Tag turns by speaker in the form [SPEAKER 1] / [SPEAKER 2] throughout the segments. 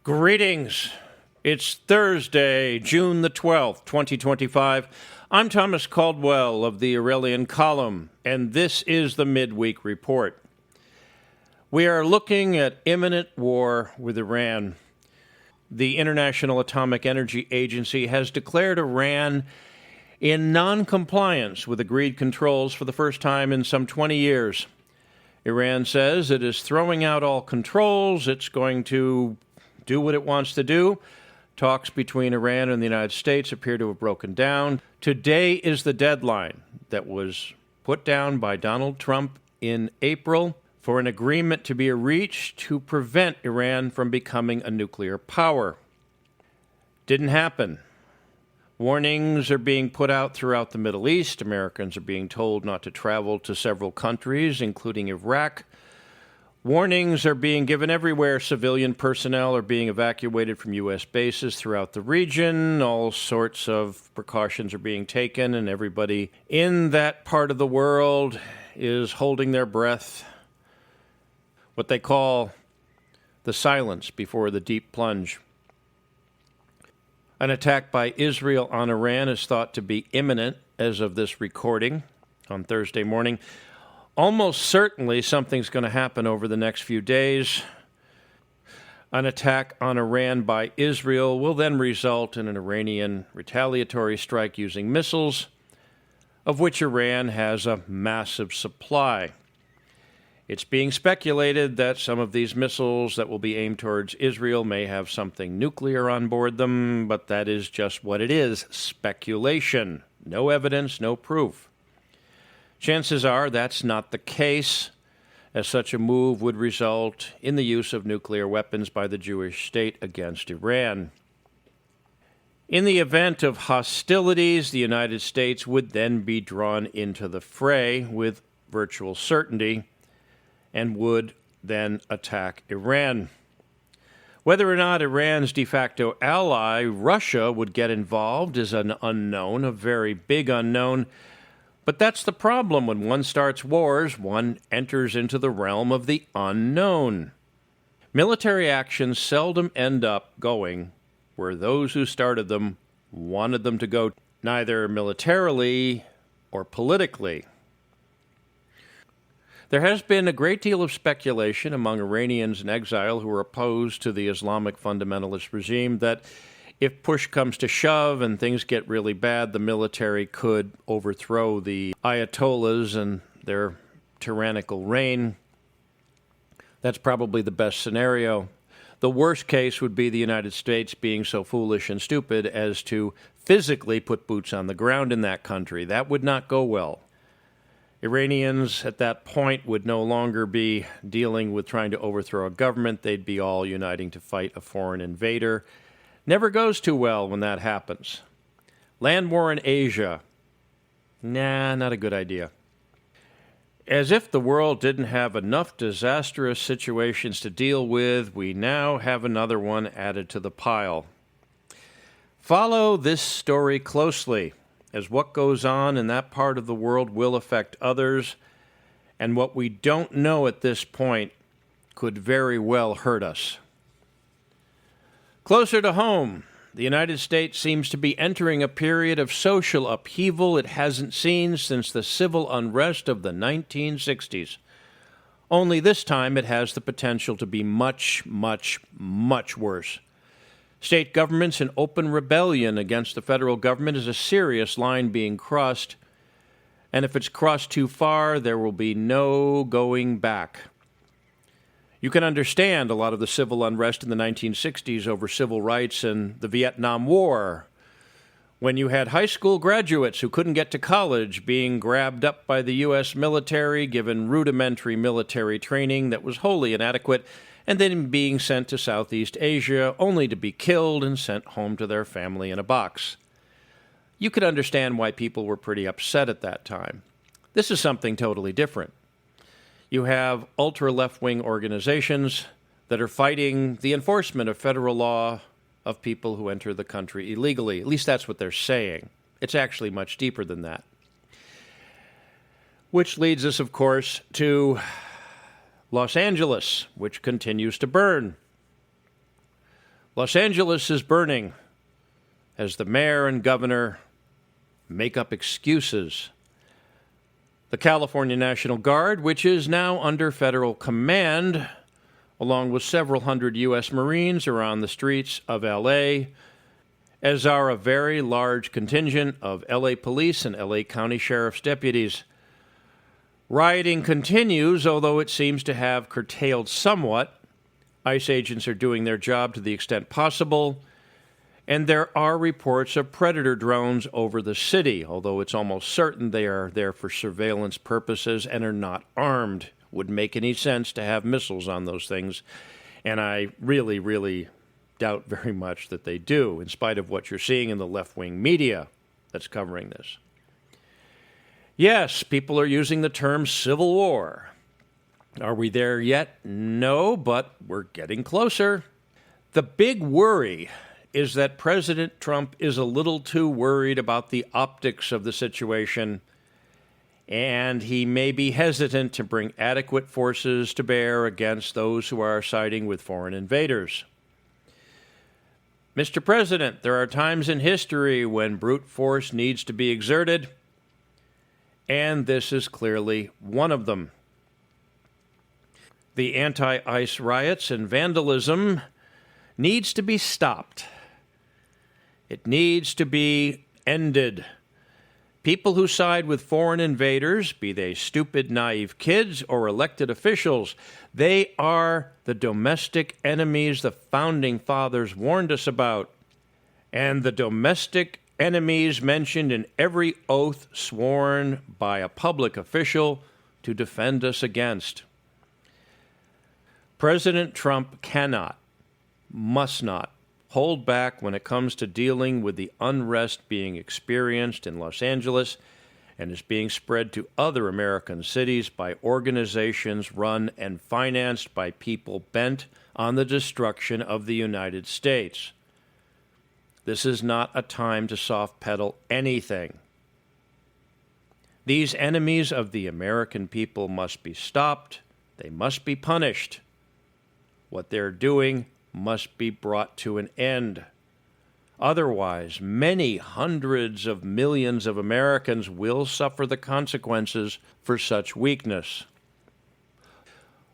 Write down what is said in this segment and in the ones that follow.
[SPEAKER 1] Greetings. It's Thursday, June the 12th, 2025. I'm Thomas Caldwell of the Aurelian Column, and this is the Midweek Report. We are looking at imminent war with Iran. The International Atomic Energy Agency has declared Iran in non-compliance with agreed controls for the first time in some 20 years. Iran says it is throwing out all controls. It's going to do what it wants to do. Talks between Iran and the United States appear to have broken down. Today is the deadline that was put down by Donald Trump in April for an agreement to be reached to prevent Iran from becoming a nuclear power. Didn't happen. Warnings are being put out throughout the Middle East. Americans are being told not to travel to several countries, including Iraq. Warnings are being given everywhere. Civilian personnel are being evacuated from U.S. bases throughout the region. All sorts of precautions are being taken, and everybody in that part of the world is holding their breath. What they call the silence before the deep plunge. An attack by Israel on Iran is thought to be imminent as of this recording on Thursday morning. Almost certainly something's going to happen over the next few days. An attack on Iran by Israel will then result in an Iranian retaliatory strike using missiles, of which Iran has a massive supply. It's being speculated that some of these missiles that will be aimed towards Israel may have something nuclear on board them, but that is just what it is, speculation. No evidence, no proof. Chances are that's not the case, as such a move would result in the use of nuclear weapons by the Jewish state against Iran. In the event of hostilities, the United States would then be drawn into the fray with virtual certainty and would then attack Iran. Whether or not Iran's de facto ally, Russia, would get involved is an unknown, a very big unknown. But that's the problem. When one starts wars, one enters into the realm of the unknown. Military actions seldom end up going where those who started them wanted them to go, neither militarily or politically. There has been a great deal of speculation among Iranians in exile who are opposed to the Islamic fundamentalist regime that if push comes to shove and things get really bad, the military could overthrow the Ayatollahs and their tyrannical reign. That's probably the best scenario. The worst case would be the United States being so foolish and stupid as to physically put boots on the ground in that country. That would not go well. Iranians at that point would no longer be dealing with trying to overthrow a government. They'd be all uniting to fight a foreign invader. Never goes too well when that happens. Land war in Asia. Nah, not a good idea. As if the world didn't have enough disastrous situations to deal with, we now have another one added to the pile. Follow this story closely, as what goes on in that part of the world will affect others, and what we don't know at this point could very well hurt us. Closer to home, the United States seems to be entering a period of social upheaval it hasn't seen since the civil unrest of the 1960s. Only this time it has the potential to be much, much, much worse. State governments in open rebellion against the federal government is a serious line being crossed, and if it's crossed too far, there will be no going back. You can understand a lot of the civil unrest in the 1960s over civil rights and the Vietnam War, when you had high school graduates who couldn't get to college being grabbed up by the U.S. military, given rudimentary military training that was wholly inadequate, and then being sent to Southeast Asia only to be killed and sent home to their family in a box. You could understand why people were pretty upset at that time. This is something totally different. You have ultra-left-wing organizations that are fighting the enforcement of federal law of people who enter the country illegally. At least that's what they're saying. It's actually much deeper than that. Which leads us, of course, to Los Angeles, which continues to burn. Los Angeles is burning as the mayor and governor make up excuses. The California National Guard, which is now under federal command, along with several hundred U.S. Marines, are on the streets of L.A., as are a very large contingent of L.A. police and L.A. County Sheriff's deputies. Rioting continues, although it seems to have curtailed somewhat. ICE agents are doing their job to the extent possible, and there are reports of predator drones over the city, although it's almost certain they are there for surveillance purposes and are not armed. Wouldn't make any sense to have missiles on those things, and I really, really doubt very much that they do, in spite of what you're seeing in the left-wing media that's covering this. Yes, people are using the term civil war. Are we there yet? No, but we're getting closer. The big worry is that President Trump is a little too worried about the optics of the situation, and he may be hesitant to bring adequate forces to bear against those who are siding with foreign invaders. Mr. President, there are times in history when brute force needs to be exerted, and this is clearly one of them. The anti-ICE riots and vandalism needs to be stopped. It needs to be ended. People who side with foreign invaders, be they stupid, naive kids or elected officials, they are the domestic enemies the Founding Fathers warned us about, and the domestic enemies mentioned in every oath sworn by a public official to defend us against. President Trump cannot, must not, hold back when it comes to dealing with the unrest being experienced in Los Angeles and is being spread to other American cities by organizations run and financed by people bent on the destruction of the United States. This is not a time to soft-pedal anything. These enemies of the American people must be stopped. They must be punished. What they're doing must be brought to an end. Otherwise, many hundreds of millions of Americans will suffer the consequences for such weakness.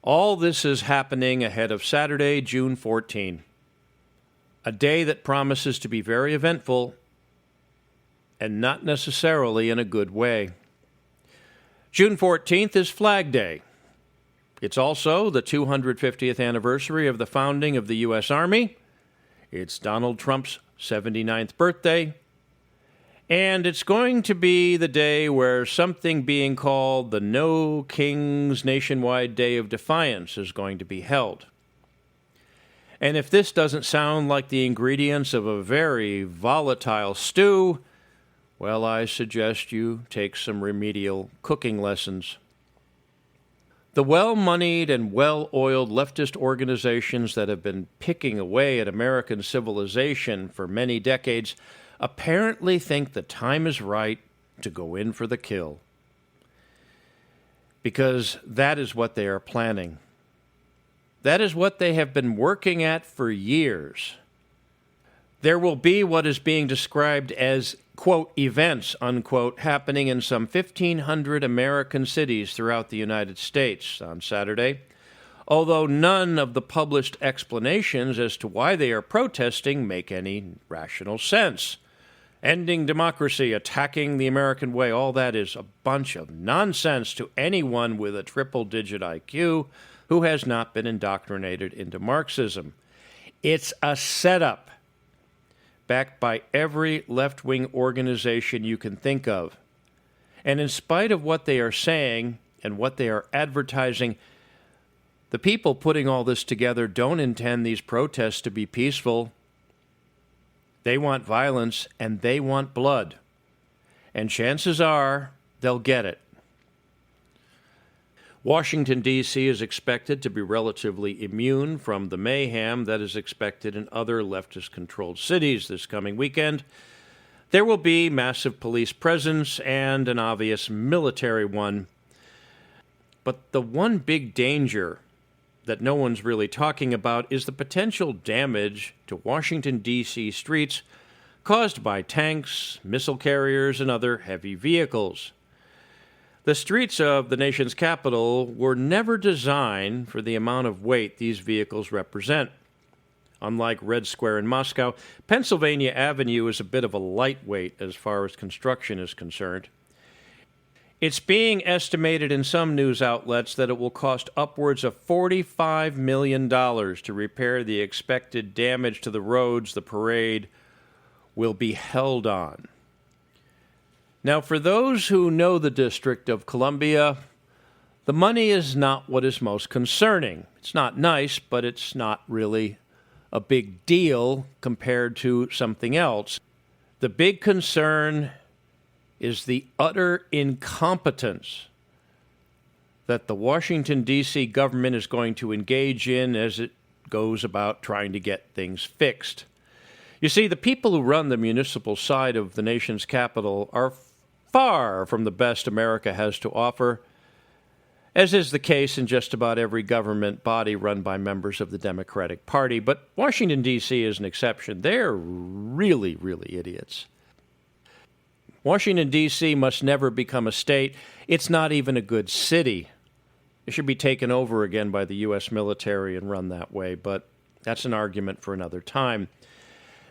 [SPEAKER 1] All this is happening ahead of Saturday, June 14, a day that promises to be very eventful and not necessarily in a good way. June 14th is Flag Day. It's also the 250th anniversary of the founding of the U.S. Army. It's Donald Trump's 79th birthday. And it's going to be the day where something being called the No Kings Nationwide Day of Defiance is going to be held. And if this doesn't sound like the ingredients of a very volatile stew, well, I suggest you take some remedial cooking lessons. The well-moneyed and well-oiled leftist organizations that have been picking away at American civilization for many decades apparently think the time is right to go in for the kill. Because that is what they are planning. That is what they have been working at for years. There will be what is being described as, quote, events, unquote, happening in some 1,500 American cities throughout the United States on Saturday, although none of the published explanations as to why they are protesting make any rational sense. Ending democracy, attacking the American way, all that is a bunch of nonsense to anyone with a triple-digit IQ who has not been indoctrinated into Marxism. It's a setup backed by every left-wing organization you can think of. And in spite of what they are saying and what they are advertising, the people putting all this together don't intend these protests to be peaceful. They want violence and they want blood. And chances are they'll get it. Washington, D.C. is expected to be relatively immune from the mayhem that is expected in other leftist-controlled cities this coming weekend. There will be massive police presence and an obvious military one. But the one big danger that no one's really talking about is the potential damage to Washington, D.C. streets caused by tanks, missile carriers, and other heavy vehicles. The streets of the nation's capital were never designed for the amount of weight these vehicles represent. Unlike Red Square in Moscow, Pennsylvania Avenue is a bit of a lightweight as far as construction is concerned. It's being estimated in some news outlets that it will cost upwards of $45 million to repair the expected damage to the roads the parade will be held on. Now, for those who know the District of Columbia, the money is not what is most concerning. It's not nice, but it's not really a big deal compared to something else. The big concern is the utter incompetence that the Washington, D.C. government is going to engage in as it goes about trying to get things fixed. You see, the people who run the municipal side of the nation's capital are far from the best America has to offer, as is the case in just about every government body run by members of the Democratic Party. But Washington, D.C. is an exception. They're really, really idiots. Washington, D.C. must never become a state. It's not even a good city. It should be taken over again by the U.S. military and run that way, but that's an argument for another time.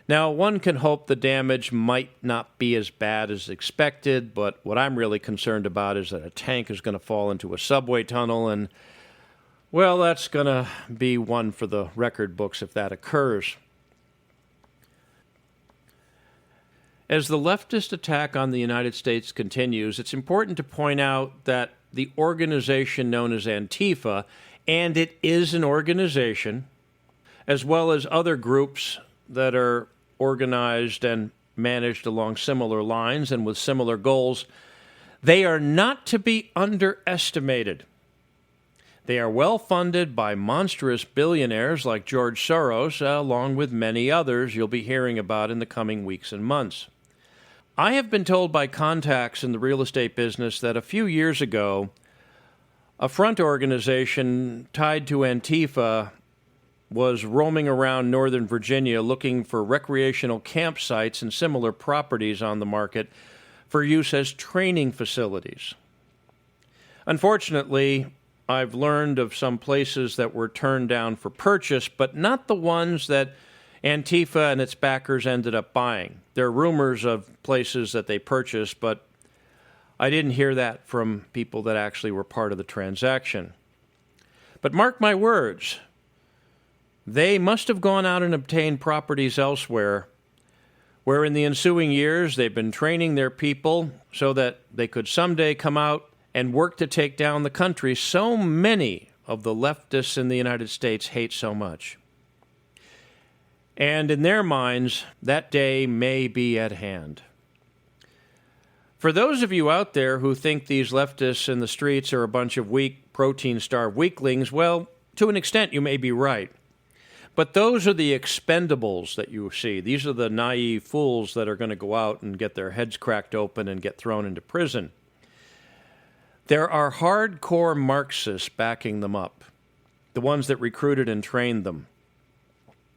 [SPEAKER 1] Now, one can hope the damage might not be as bad as expected, but what I'm really concerned about is that a tank is going to fall into a subway tunnel, and, well, that's going to be one for the record books if that occurs. As the leftist attack on the United States continues, it's important to point out that the organization known as Antifa, and it is an organization, as well as other groups that are organized and managed along similar lines and with similar goals, they are not to be underestimated. They are well funded by monstrous billionaires like George Soros, along with many others you'll be hearing about in the coming weeks and months. I have been told by contacts in the real estate business that a few years ago, a front organization tied to Antifa was roaming around Northern Virginia looking for recreational campsites and similar properties on the market for use as training facilities. Unfortunately, I've learned of some places that were turned down for purchase, but not the ones that Antifa and its backers ended up buying. There are rumors of places that they purchased, but I didn't hear that from people that actually were part of the transaction. But mark my words, they must have gone out and obtained properties elsewhere, where in the ensuing years they've been training their people so that they could someday come out and work to take down the country so many of the leftists in the United States hate so much. And in their minds, that day may be at hand. For those of you out there who think these leftists in the streets are a bunch of weak, protein-starved weaklings, well, to an extent you may be right. But those are the expendables that you see. These are the naive fools that are going to go out and get their heads cracked open and get thrown into prison. There are hardcore Marxists backing them up, the ones that recruited and trained them,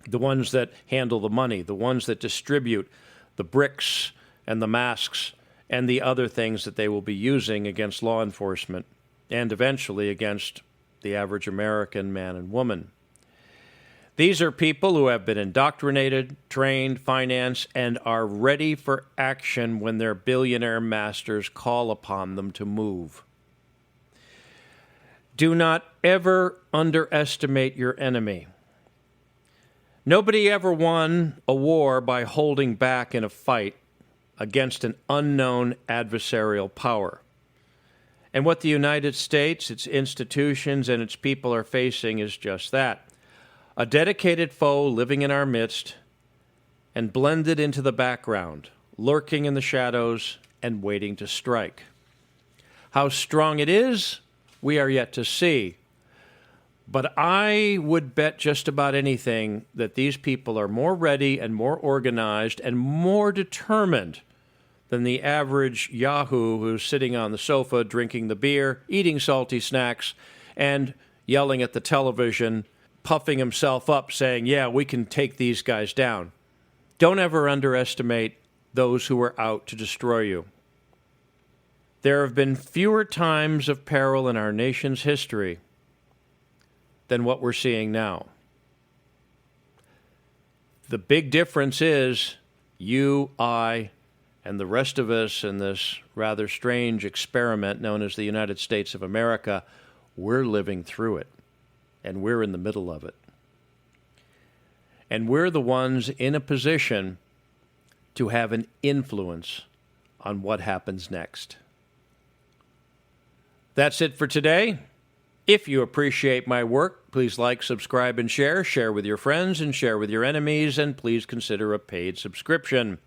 [SPEAKER 1] the ones that handle the money, the ones that distribute the bricks and the masks and the other things that they will be using against law enforcement and eventually against the average American man and woman. These are people who have been indoctrinated, trained, financed, and are ready for action when their billionaire masters call upon them to move. Do not ever underestimate your enemy. Nobody ever won a war by holding back in a fight against an unknown adversarial power. And what the United States, its institutions, and its people are facing is just that. A dedicated foe living in our midst and blended into the background, lurking in the shadows and waiting to strike. How strong it is, we are yet to see. But I would bet just about anything that these people are more ready and more organized and more determined than the average yahoo who's sitting on the sofa drinking the beer, eating salty snacks, and yelling at the television, puffing himself up, saying, yeah, we can take these guys down. Don't ever underestimate those who are out to destroy you. There have been fewer times of peril in our nation's history than what we're seeing now. The big difference is you, I, and the rest of us in this rather strange experiment known as the United States of America, we're living through it, and we're in the middle of it. And we're the ones in a position to have an influence on what happens next. That's it for today. If you appreciate my work, please like, subscribe, and share. Share with your friends and share with your enemies, and please consider a paid subscription.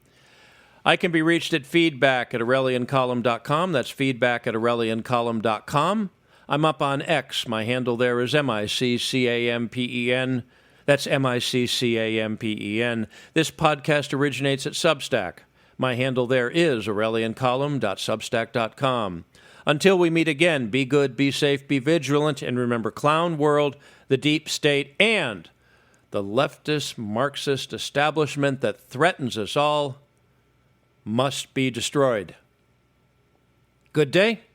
[SPEAKER 1] I can be reached at feedback@aureliancolumn.com. That's feedback@aureliancolumn.com. I'm up on X. My handle there is MICCAMPEN. That's MICCAMPEN. This podcast originates at Substack. My handle there is aureliancolumn.substack.com. Until we meet again, be good, be safe, be vigilant, and remember Clown World, the deep state, and the leftist Marxist establishment that threatens us all must be destroyed. Good day.